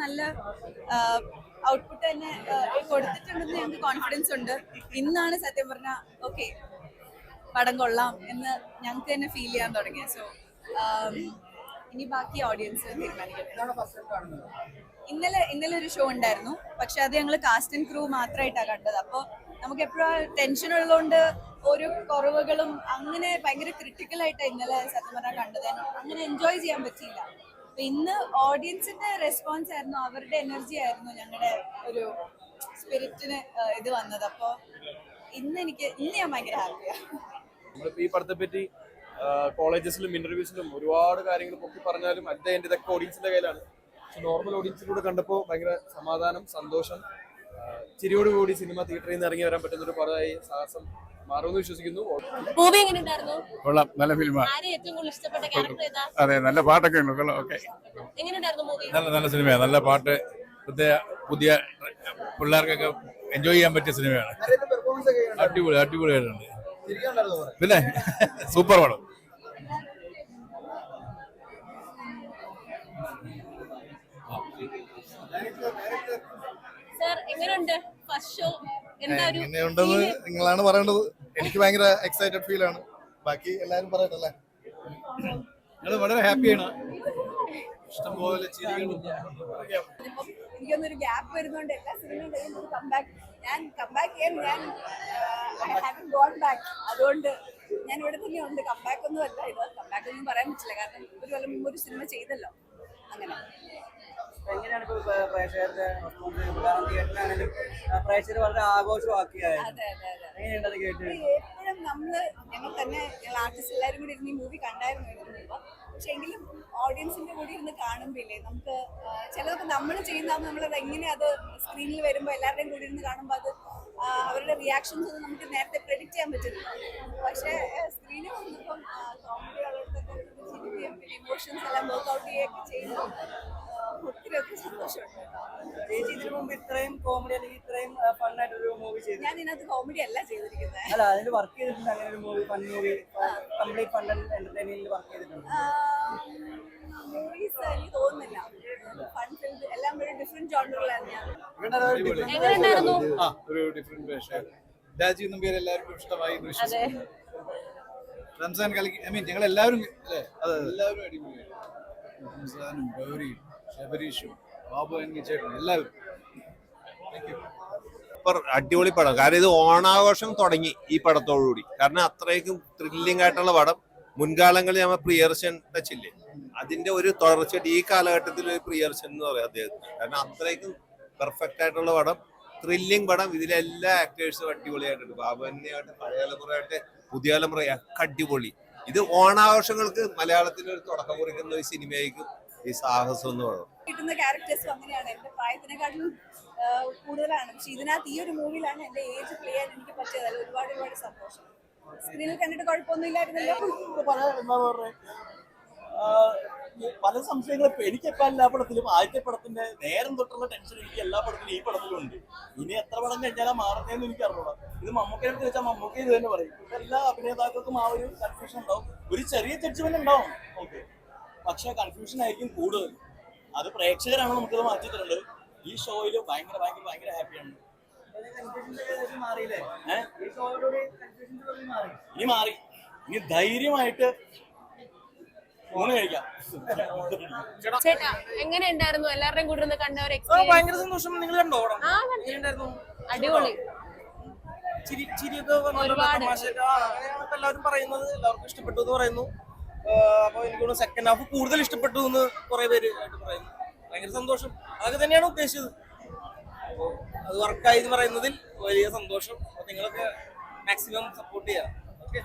നല്ല ഔട്ട്പുട്ട് തന്നെ കൊടുത്തിട്ടുണ്ടെന്ന് ഞങ്ങൾക്ക് കോൺഫിഡൻസ് ഉണ്ട്. ഇന്നാണ് സത്യം പറഞ്ഞാൽ ഓക്കെ പടം കൊള്ളാം എന്ന് ഞങ്ങൾക്ക് തന്നെ ഫീൽ ചെയ്യാൻ തുടങ്ങിയ. സോ ഇനി ബാക്കി ഓഡിയൻസ് തീരുമാനിക്കട്ടെ. ഇന്നലെ ഒരു ഷോ ഉണ്ടായിരുന്നു, പക്ഷെ അത് ഞങ്ങൾ കാസ്റ്റ് ആൻഡ് ക്രൂ മാത്രമായിട്ടാണ് കണ്ടത്. അപ്പോൾ നമുക്ക് എപ്പോഴും ടെൻഷൻ ഉള്ളതുകൊണ്ട് ഓരോ കുറവുകളും അങ്ങനെ ഭയങ്കര ക്രിട്ടിക്കലായിട്ടാണ് ഇന്നലെ സത്യം പറഞ്ഞാൽ കണ്ടത്. അങ്ങനെ എൻജോയ് ചെയ്യാൻ പറ്റിയില്ല. അപ്പൊ ഇന്ന് ഓഡിയൻസിന്റെ റെസ്പോൺസ് ആയിരുന്നു, അവരുടെ എനർജി ആയിരുന്നു ഞങ്ങളുടെ ഒരു സ്പിരിറ്റിന് ഇത് വന്നത്. അപ്പോൾ ഇന്ന് ഞാൻ ഭയങ്കര ഹാപ്പിയാണ്. ഈ പടത്തെ പറ്റി കോളേജസിലും ഇന്റർവ്യൂസിലും ഒരുപാട് കാര്യങ്ങൾ പൊക്കി പറഞ്ഞാലും അറ്റ് ദ എൻഡ് ഇതൊക്കെ ഓഡിയൻസിന്റെ കയ്യിലാണ്. പക്ഷെ നോർമൽ ഓഡിയൻസിലൂടെ കണ്ടപ്പോൾ ഭയങ്കര സമാധാനം, സന്തോഷം, ചിരിയോടുകൂടി സിനിമ തിയേറ്ററിൽ നിന്ന് ഇറങ്ങി വരാൻ പറ്റുന്ന ഒരു പടമായി സാഹസം മാറുമെന്ന് വിശ്വസിക്കുന്നു. മൂവി എങ്ങനെയുണ്ടായിരുന്നു? കൊള്ളാം, നല്ല ഫിലിമാണ്. ഏറ്റവും കൂടുതൽ ഇഷ്ടപ്പെട്ട ക്യാരക്ടർ ഏതാ? അതെ, നല്ല പാട്ടൊക്കെ ഉണ്ട്. കൊള്ളാം. ഓക്കെ, എങ്ങനെയുണ്ടായിരുന്നു മൂവി? നല്ല സിനിമയാണ്. നല്ല പാട്ട്, പുതിയ പിള്ളേർക്കൊക്കെ എൻജോയ് ചെയ്യാൻ പറ്റിയ സിനിമയാണ്. അടിപൊളിയായിട്ടുണ്ട്. പിന്നെ സൂപ്പർ പടം. സർ എങ്ങനെയുണ്ട് ഫസ്റ്റ് ഷോ? എങ്ങനെയുണ്ടെന്ന് നിങ്ങളാണ് പറയേണ്ടത്. എനിക്ക് ഭയങ്കര എക്സൈറ്റഡ് ഫീൽ ആണ്. ബാക്കി എല്ലാരും പറയട്ടല്ലേ. ഞങ്ങൾ വളരെ ഹാപ്പിയാണ്. ഇഷ്ടംപോലെ എനിക്കൊന്നൊരു ഗ്യാപ്പ് വരുന്നോണ്ട് എല്ലാ സിനിമയും കംബാക്ക് ചെയ്യാൻ അതുകൊണ്ട് ഞാൻ ഇവിടെ തന്നെ ഉണ്ട്. കംബാക്ക് ഒന്നും അല്ല ഇത്. കംബാക്ക് ഒന്നും പറയാൻ പറ്റില്ല, കാരണം ഒരു കൊല്ലം മുമ്പ് ഒരു സിനിമ ചെയ്തല്ലോ. അങ്ങനെ എങ്ങനെയാണ് ഇപ്പൊ പ്രേക്ഷകരുടെ തിയേറ്ററിലാണെങ്കിലും പ്രേക്ഷകർ വളരെ ആഘോഷമാക്കിയായിരുന്നു. എങ്ങനെയുണ്ടത് കേട്ട്? എപ്പോഴും ഞങ്ങൾ ആർട്ടിസ്റ്റ് എല്ലാവരും കൂടി ഇരുന്ന് ഈ മൂവി കണ്ടായിരുന്നു. പക്ഷെ എങ്കിലും ഓഡിയൻസിന്റെ കൂടി ഇരുന്ന് കാണുമ്പോഴേ നമുക്ക് ചിലതൊക്കെ നമ്മൾ ചെയ്യുന്നതാകുമ്പോൾ നമ്മളത് എങ്ങനെ അത് സ്ക്രീനിൽ വരുമ്പോൾ എല്ലാവരുടെയും കൂടി ഇരുന്ന് കാണുമ്പോൾ അത് അവരുടെ റിയാക്ഷൻസ് ഒന്നും നമുക്ക് നേരത്തെ പ്രെഡിക്റ്റ് ചെയ്യാൻ പറ്റുന്നില്ല. പക്ഷേ സ്ക്രീനിൽ വന്നപ്പം കോമഡി ഉള്ളിടത്തൊക്കെ ചിരിക്കുകയും ഇമോഷൻസ് എല്ലാം വർക്ക്ഔട്ട് ചെയ്യുകയൊക്കെ ചെയ്യുമ്പോൾ ഒത്തിരി സന്തോഷമുണ്ട്. ചേച്ചി ഇതിനു മുമ്പ് ഇത്രയും കോമഡി അല്ലെങ്കിൽ ഇത്രയും ഫണ്ണായിട്ടൊരു മൂവി ചെയ്തു? ഞാൻ ഇതിനകത്ത് കോമഡി അല്ല ചെയ്തിരിക്കുന്നത്. അല്ല, അതിൽ വർക്ക് ചെയ്തിട്ടുണ്ട്. അങ്ങനെ ഒരു movie, fun movie, complete fun എന്റർടൈനിങ്ങിൽ വർക്ക് ചെയ്തിട്ടുണ്ട്. മൂവീസ് എനിക്ക് തോന്നുന്നില്ല. ഫൺ ഫിലിം എല്ലാം ഒരു ഡിഫറെന്റ് ജോണറുകളാണ്. എങ്ങനെയുണ്ടായിരുന്നു? ഒരു ഡിഫറെന്റ് വേഷം. രാജീവ് നമ്പ്യാർ എല്ലാവർക്കും ഇഷ്ടമായി എന്ന് വിശ്വസിക്കുന്നു. റംസാൻ കളിക്ക് ഞങ്ങൾ എല്ലാവരും എല്ലാവരും അടിപൊളിയായി. റംസാനും ഗൗരിയും ശബരീഷും ബാബു ചേട്ടനും എല്ലാവരും അടിപൊളി പടം. കാരണം ഇത് ഓണാഘോഷം തുടങ്ങി ഈ പടത്തോടുകൂടി. കാരണം അത്രയ്ക്കും ത്രില്ലിംഗ് ആയിട്ടുള്ള പടം. മുൻകാലങ്ങളിൽ നമ്മൾ പ്രിയദർശൻ ടച്ചില്ലേ, അതിന്റെ ഒരു തുടർച്ചയായിട്ട് ഈ കാലഘട്ടത്തിൽ ഒരു പ്രിയദർശൻ എന്ന് പറയാം അദ്ദേഹത്തിന്. കാരണം അത്രയ്ക്കും പെർഫെക്റ്റ് ആയിട്ടുള്ള പടം, ത്രില്ലിംഗ് പടം. ഇതിലെ എല്ലാ ആക്ടേഴ്സും അടിപൊളിയായിട്ടുണ്ട്. ബാബുവിനെയായിട്ട് പഴയ തലമുറയായിട്ട് പുതിയ തലമുറയൊക്കെ അടിപൊളി. ഇത് ഓണാഘോഷങ്ങൾക്ക് മലയാളത്തിൽ ഒരു തുടക്കം കുറിക്കുന്ന ഒരു സിനിമയായിരിക്കും ഈ സാഹസം എന്ന് പറയുന്നത്. കിട്ടുന്ന ക്യാരക്ടേഴ്സും അങ്ങനെയാണ്. എന്റെ പ്രായത്തിനെക്കാട്ടിലും കൂടുതലാണ്. പക്ഷെ ഇതിനകത്ത് ഈ ഒരു മൂവിയിലാണ് എന്റെ ഏജ് പ്ലേ ചെയ്യാൻ എനിക്ക് പറ്റിയത്. ഒരുപാട് സന്തോഷം. സ്ക്രീനിൽ കണ്ടിട്ട് കുഴപ്പമൊന്നുമില്ലായിരുന്നല്ലോ. പല സംശയങ്ങളും എനിക്കെപ്പോൾ എല്ലാ പടത്തിലും ആദ്യത്തെ പടത്തിന്റെ നേരം തൊട്ടുള്ള ടെൻഷൻ എനിക്ക് എല്ലാ പടത്തിലും ഈ പടത്തിലും ഉണ്ട്. ഇനി എത്ര പടം കഴിഞ്ഞാൽ മാറുന്നതെന്ന് എനിക്ക് അറിഞ്ഞൂടാ. ഇത് മമ്മൂക്കയെ എടുത്ത് വെച്ചാൽ മമ്മൂക്ക ഇത് തന്നെ പറയും. എല്ലാ അഭിനേതാക്കൾക്കും ആ ഒരു കൺഫ്യൂഷൻ ഉണ്ടാവും, ഒരു ചെറിയ ജഡ്ജ്മെന്റ് ഉണ്ടാവും. ഓക്കെ, പക്ഷെ കൺഫ്യൂഷൻ ആയിരിക്കും കൂടുതൽ. അത് പ്രേക്ഷകരാണ് നമുക്കത് മാറ്റി തരേണ്ടത്. ഈ ഷോയിൽ ഭയങ്കര ഹാപ്പിയാണ്. ഇനി മാറി. ഇനി ധൈര്യമായിട്ട് ഊണ് കഴിക്കാം. ചേട്ടാ എങ്ങനെയുണ്ടായിരുന്നു? എല്ലാവരുടെയും കൂടെ ഇരുന്ന് കണ്ട ഒരു ഭയങ്കര സന്തോഷം. നിങ്ങൾ കണ്ടോ? അടിപൊളി ചിരിയൊക്കെ എല്ലാവരും പറയുന്നത്, എല്ലാവർക്കും ഇഷ്ടപ്പെട്ടു എന്ന് പറയുന്നു. അപ്പൊ എനിക്ക് സെക്കൻഡ് ഹാഫ് കൂടുതൽ ഇഷ്ടപ്പെട്ടു എന്ന് കുറെ പേര് ആയിട്ട് പറയുന്നു. ഭയങ്കര സന്തോഷം. അതൊക്കെ തന്നെയാണ് ഉദ്ദേശിച്ചത്. അത് വർക്കായി എന്ന് പറയുന്നതിൽ വലിയ സന്തോഷം. അപ്പൊ നിങ്ങളൊക്കെ മാക്സിമം സപ്പോർട്ട് ചെയ്യാം. ഓക്കെ.